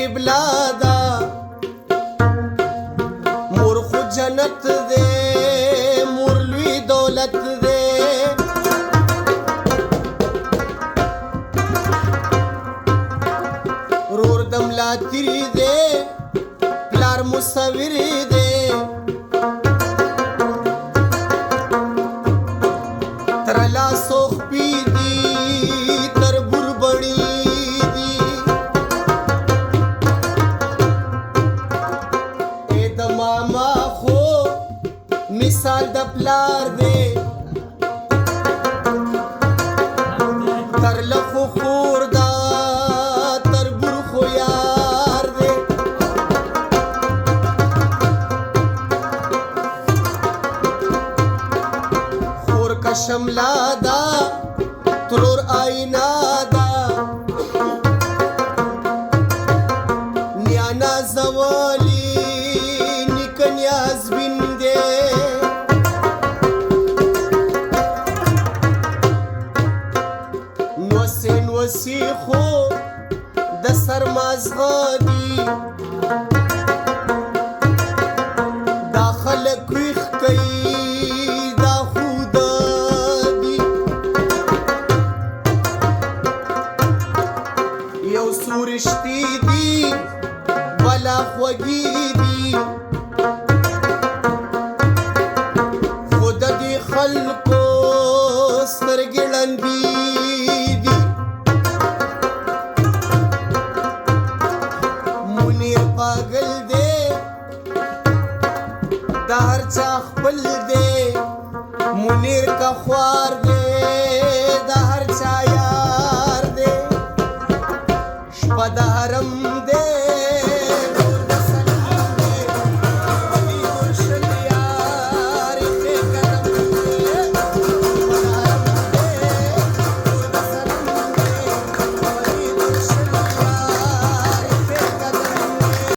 قبله ده مور خو جنت دی مور لوی دولت دی رور د ملا تیری دی پلار مصور دی تر لاسو خپي دي تر بربړي دي اې د ماما خو مثال د پلار دی تر لخو خور دا تر بر خو یار دی خور کا شملا دا ترور آئینہ دا نیانا زوالی نکنیا زبین دے نوسی خو د سرمازغه دی دا خلک ویښ کوي دا خود دی یو سورشتي دی بلا خوږي دی خود دی خلکو سترګې ړندې دي منیر پاگل دی د هر چا خپل دی منیر کا خوار دی د هر چا یار دی شپه د حرم دی